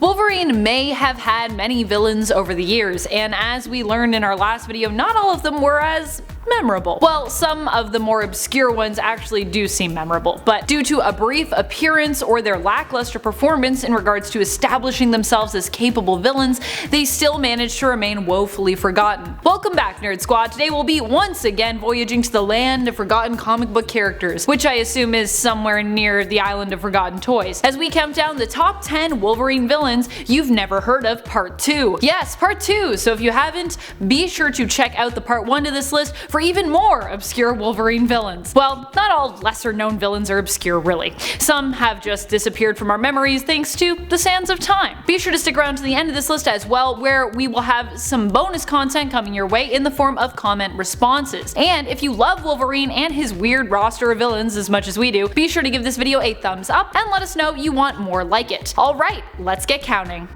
Wolverine may have had many villains over the years, and as we learned in our last video, not all of them were as memorable. Well, some of the more obscure ones actually do seem memorable, but due to a brief appearance or their lackluster performance in regards to establishing themselves as capable villains, they still manage to remain woefully forgotten. Welcome back, Nerd Squad. Today we'll be once again voyaging to the land of forgotten comic book characters, which I assume is somewhere near the island of forgotten toys, as we count down the top 10 Wolverine villains you've never heard of, part 2. Yes, part 2, so if you haven't, be sure to check out the part 1 to this list for even more obscure Wolverine villains. Well, not all lesser known villains are obscure really. Some have just disappeared from our memories thanks to the sands of time. Be sure to stick around to the end of this list as well, where we will have some bonus content coming your way in the form of comment responses. And if you love Wolverine and his weird roster of villains as much as we do, be sure to give this video a thumbs up and let us know you want more like it. Alright, let's get counting.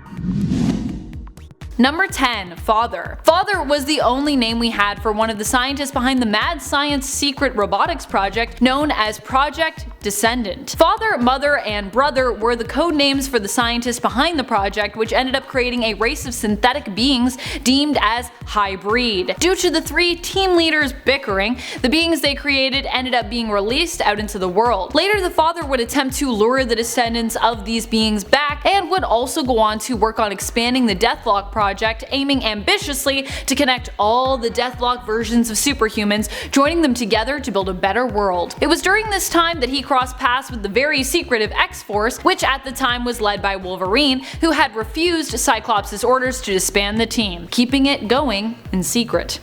Number 10. Father. Father was the only name we had for one of the scientists behind the mad science secret robotics project known as Project Descendant. Father, Mother, and Brother were the code names for the scientists behind the project, which ended up creating a race of synthetic beings deemed as hybrid. Due to the three team leaders bickering, the beings they created ended up being released out into the world. Later, the Father would attempt to lure the descendants of these beings back and would also go on to work on expanding the Deathlock project, aiming ambitiously to connect all the Deathlock versions of superhumans, joining them together to build a better world. It was during this time that he crossed paths with the very secretive X-Force, which at the time was led by Wolverine, who had refused Cyclops' orders to disband the team, keeping it going in secret.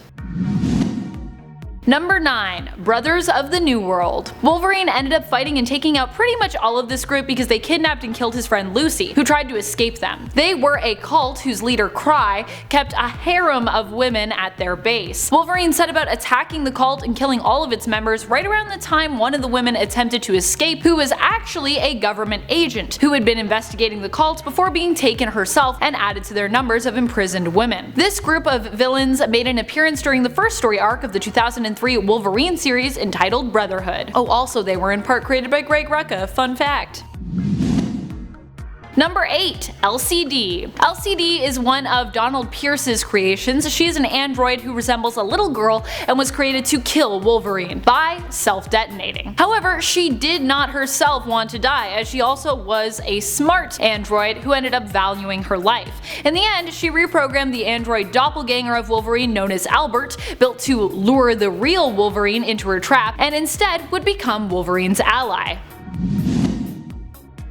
Number 9. Brothers of the New World. Wolverine ended up fighting and taking out pretty much all of this group because they kidnapped and killed his friend Lucy, who tried to escape them. They were a cult whose leader, Cry, kept a harem of women at their base. Wolverine set about attacking the cult and killing all of its members right around the time one of the women attempted to escape, who was actually a government agent who had been investigating the cult before being taken herself and added to their numbers of imprisoned women. This group of villains made an appearance during the first story arc of the 2003 Wolverine series entitled Brotherhood. Oh, also they were in part created by Greg Rucka, fun fact. Number 8. LCD. LCD is one of Donald Pierce's creations. She is an android who resembles a little girl and was created to kill Wolverine by self-detonating. However, she did not herself want to die, as she also was a smart android who ended up valuing her life. In the end, she reprogrammed the android doppelganger of Wolverine known as Albert, built to lure the real Wolverine into her trap, and instead would become Wolverine's ally.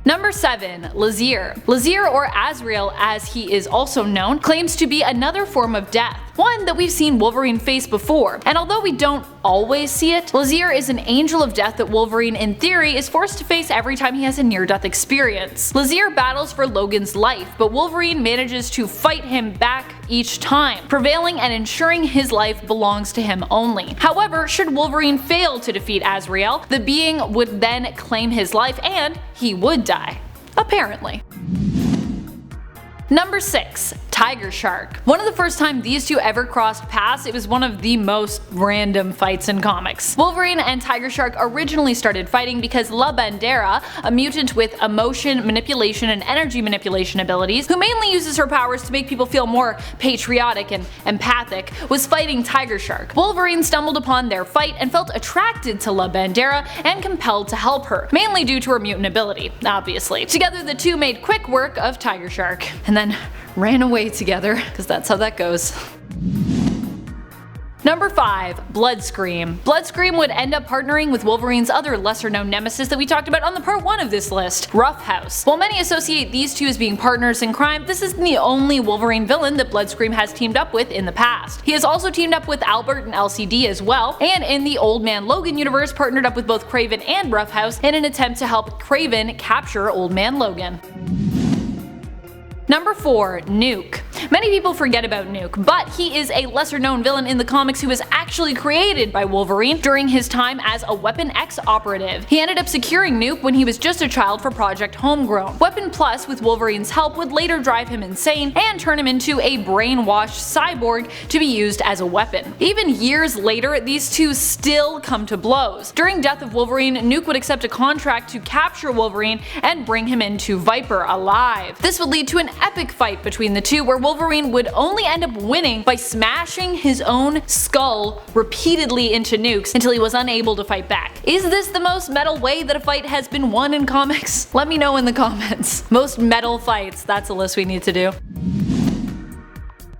Number 7. Lazir. Lazir, or Azrael as he is also known, claims to be another form of death, one that we've seen Wolverine face before, and although we don't always see it, Lazir is an angel of death that Wolverine in theory is forced to face every time he has a near-death experience. Lazir battles for Logan's life, but Wolverine manages to fight him back each time, prevailing and ensuring his life belongs to him only. However, should Wolverine fail to defeat Azrael, the being would then claim his life and he would die. Apparently. Number 6. Tiger Shark. One of the first time these two ever crossed paths, it was one of the most random fights in comics. Wolverine and Tiger Shark originally started fighting because La Bandera, a mutant with emotion, manipulation, and energy manipulation abilities, who mainly uses her powers to make people feel more patriotic and empathic, was fighting Tiger Shark. Wolverine stumbled upon their fight and felt attracted to La Bandera and compelled to help her, mainly due to her mutant ability, obviously. Together the two made quick work of Tiger Shark, and then ran away together, because that's how that goes. Number 5. Bloodscream. Bloodscream would end up partnering with Wolverine's other lesser known nemesis that we talked about on the part 1 of this list, Roughhouse. While many associate these two as being partners in crime, this isn't the only Wolverine villain that Bloodscream has teamed up with in the past. He has also teamed up with Albert and LCD as well, and in the Old Man Logan universe partnered up with both Kraven and Roughhouse in an attempt to help Kraven capture Old Man Logan. Number 4. Nuke. Many people forget about Nuke, but he is a lesser known villain in the comics who was actually created by Wolverine during his time as a Weapon X operative. He ended up securing Nuke when he was just a child for Project Homegrown. Weapon Plus, with Wolverine's help, would later drive him insane and turn him into a brainwashed cyborg to be used as a weapon. Even years later, these two still come to blows. During Death of Wolverine, Nuke would accept a contract to capture Wolverine and bring him into Viper alive. This would lead to an epic fight between the two where Wolverine would only end up winning by smashing his own skull repeatedly into Nuke's until he was unable to fight back. Is this the most metal way that a fight has been won in comics? Let me know in the comments. Most metal fights, that's a list we need to do.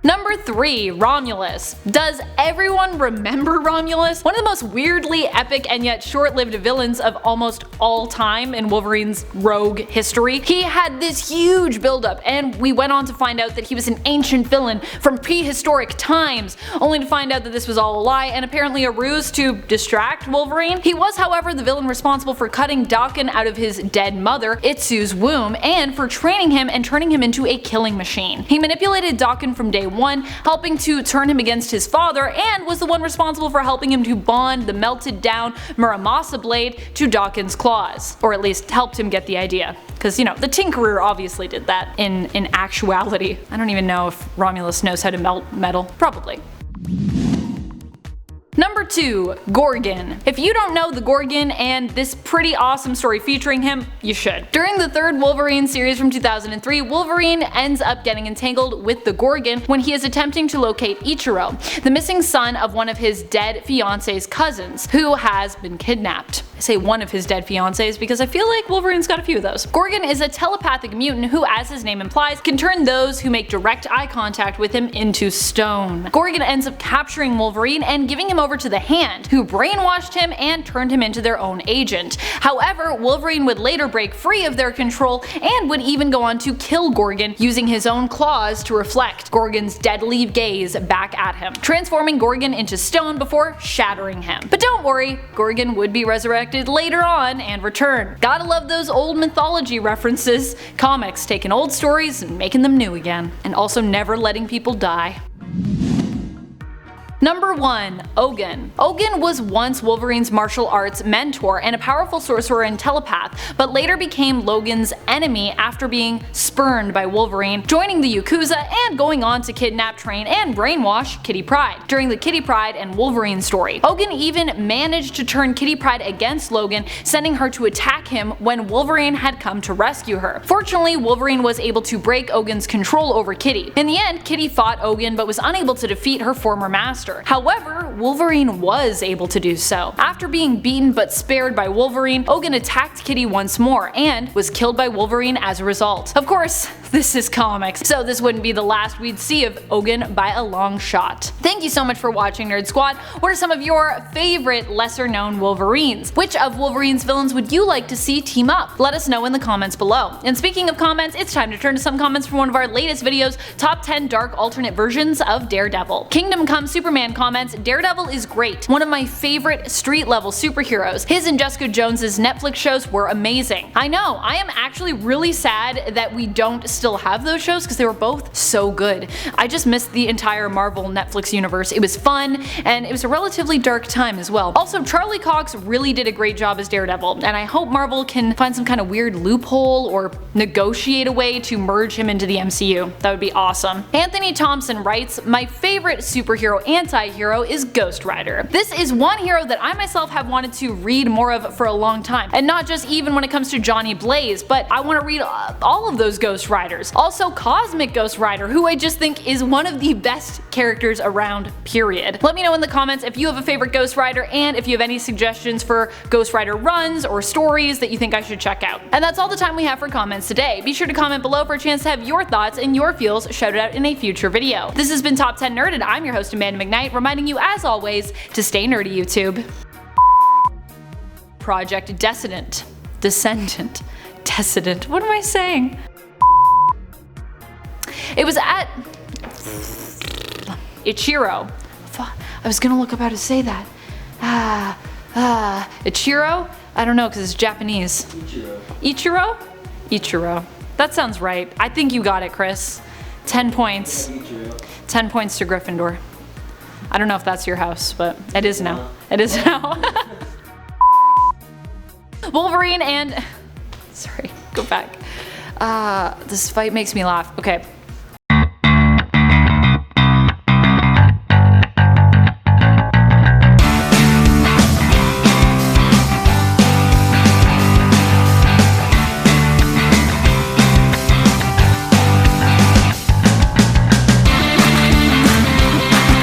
Number 3. Romulus. Does everyone remember Romulus? One of the most weirdly epic and yet short-lived villains of almost all time in Wolverine's rogue history. He had this huge buildup, and we went on to find out that he was an ancient villain from prehistoric times, only to find out that this was all a lie and apparently a ruse to distract Wolverine. He was, however, the villain responsible for cutting Daken out of his dead mother, Itsu's womb, and for training him and turning him into a killing machine. He manipulated Daken from day one, helping to turn him against his father, and was the one responsible for helping him to bond the melted down Muramasa blade to Daken's claws. Or at least helped him get the idea. Because, you know, the Tinkerer obviously did that in actuality. I don't even know if Romulus knows how to melt metal. Probably. Number 2. Gorgon. If you don't know the Gorgon and this pretty awesome story featuring him, you should. During the third Wolverine series from 2003, Wolverine ends up getting entangled with the Gorgon when he is attempting to locate Ichiro, the missing son of one of his dead fiance's cousins, who has been kidnapped. I say one of his dead fiancés because I feel like Wolverine's got a few of those. Gorgon is a telepathic mutant who, as his name implies, can turn those who make direct eye contact with him into stone. Gorgon ends up capturing Wolverine and giving him over to the Hand, who brainwashed him and turned him into their own agent. However, Wolverine would later break free of their control and would even go on to kill Gorgon using his own claws to reflect Gorgon's deadly gaze back at him, transforming Gorgon into stone before shattering him. But don't worry, Gorgon would be resurrected later on and return. Gotta love those old mythology references. Comics taking old stories and making them new again, and also never letting people die. Number 1. Ogan. Ogan was once Wolverine's martial arts mentor and a powerful sorcerer and telepath, but later became Logan's enemy after being spurned by Wolverine, joining the Yakuza, and going on to kidnap, train, and brainwash Kitty Pryde during the Kitty Pryde and Wolverine story. Ogan even managed to turn Kitty Pryde against Logan, sending her to attack him when Wolverine had come to rescue her. Fortunately, Wolverine was able to break Ogan's control over Kitty. In the end, Kitty fought Ogan but was unable to defeat her former master. However, Wolverine was able to do so. After being beaten but spared by Wolverine, Ogan attacked Kitty once more and was killed by Wolverine as a result. Of course, this is comics, so this wouldn't be the last we'd see of Ogan by a long shot. Thank you so much for watching, Nerd Squad. What are some of your favorite lesser known Wolverines? Which of Wolverine's villains would you like to see team up? Let us know in the comments below. And speaking of comments, it's time to turn to some comments from one of our latest videos, Top 10 Dark Alternate Versions of Daredevil. Kingdom Come Superman comments, Daredevil is great, one of my favorite street level superheroes. His and Jessica Jones's Netflix shows were amazing. I know, I am actually really sad that we don't still have those shows because they were both so good. I just missed the entire Marvel Netflix universe. It was fun and it was a relatively dark time as well. Also, Charlie Cox really did a great job as Daredevil, and I hope Marvel can find some kind of weird loophole or negotiate a way to merge him into the MCU. That would be awesome. Anthony Thompson writes, my favorite superhero anti-hero is Ghost Rider. This is one hero that I myself have wanted to read more of for a long time, and not just even when it comes to Johnny Blaze, but I want to read all of those Ghost Riders. Also Cosmic Ghost Rider, who I just think is one of the best characters around, period. Let me know in the comments if you have a favorite Ghost Rider and if you have any suggestions for Ghost Rider runs or stories that you think I should check out. And that's all the time we have for comments today. Be sure to comment below for a chance to have your thoughts and your feels shouted out in a future video. This has been Top 10 Nerd, and I'm your host Amanda McKnight, reminding you as always to stay nerdy, YouTube. Project Descendant. What am I saying? It was at Ichiro. I was gonna look up how to say that. Ichiro? I don't know because it's Japanese. Ichiro? Ichiro. That sounds right. I think you got it, Chris. 10 points. 10 points to Gryffindor. I don't know if that's your house, but it is now. It is now. Wolverine and... Sorry, go back. This fight makes me laugh. Okay.